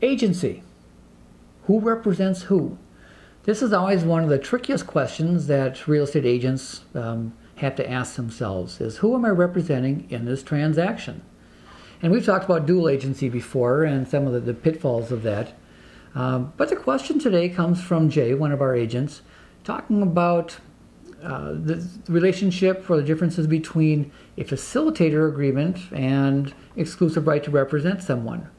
Agency. Who represents who? This is always one of the trickiest questions that real estate agents have to ask themselves is, who am I representing in this transaction? And we've talked about dual agency before and some of the pitfalls of that. But the question today comes from Jay, one of our agents, talking about the relationship or the differences between a facilitator agreement and exclusive right to represent someone.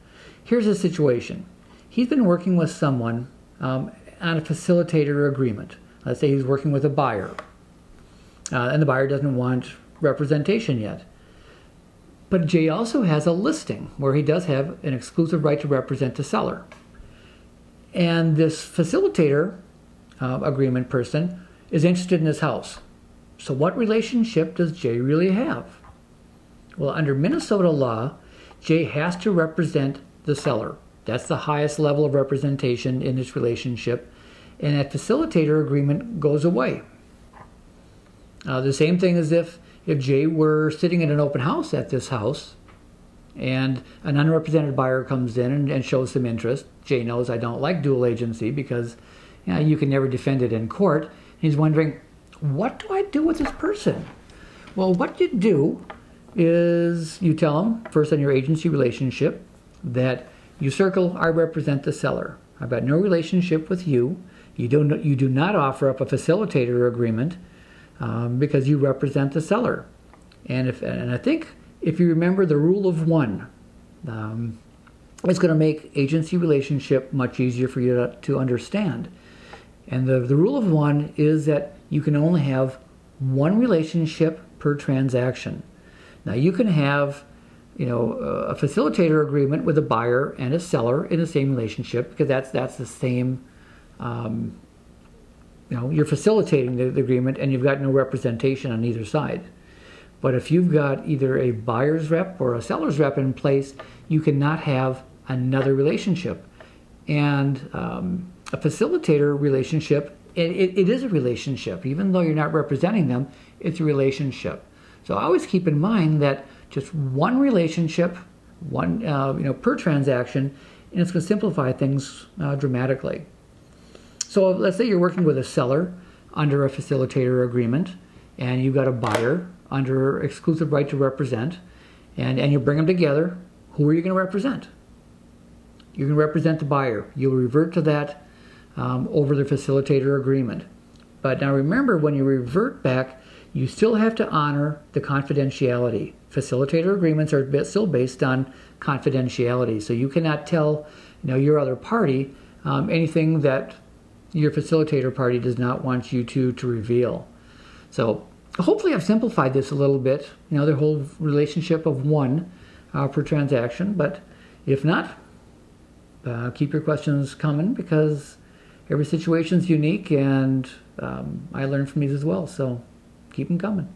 Here's the situation. He's been working with someone on a facilitator agreement. Let's say he's working with a buyer, and the buyer doesn't want representation yet. But Jay also has a listing where he does have an exclusive right to represent the seller. And this facilitator agreement person is interested in this house. So what relationship does Jay really have? Well, under Minnesota law, Jay has to represent the seller. That's the highest level of representation in this relationship. And that facilitator agreement goes away. The same thing as if Jay were sitting in an open house at this house and an unrepresented buyer comes in and shows some interest. Jay knows I don't like dual agency because you can never defend it in court. He's wondering, what do I do with this person? Well, what you do is you tell him, first on your agency relationship, that you circle, I represent the seller. I've got no relationship with you. You do not offer up a facilitator agreement because you represent the seller. And I think if you remember the rule of one, it's going to make agency relationship much easier for you to understand. And the rule of one is that you can only have one relationship per transaction. Now you can have a facilitator agreement with a buyer and a seller in the same relationship because that's the same. You're facilitating the agreement and you've got no representation on either side. But if you've got either a buyer's rep or a seller's rep in place, you cannot have another relationship. And a facilitator relationship, it is a relationship. Even though you're not representing them, it's a relationship. So always keep in mind that just one relationship, per transaction, and it's going to simplify things dramatically. So let's say you're working with a seller under a facilitator agreement, and you've got a buyer under exclusive right to represent, and you bring them together. Who are you going to represent? You're going to represent the buyer. You'll revert to that over the facilitator agreement. But now remember, when you revert back, you still have to honor the confidentiality. Facilitator agreements are still based on confidentiality, so you cannot tell your other party anything that your facilitator party does not want you to reveal. So hopefully I've simplified this a little bit, the whole relationship of one per transaction. But if not, keep your questions coming because every situation is unique, and I learn from these as well. So keep them coming.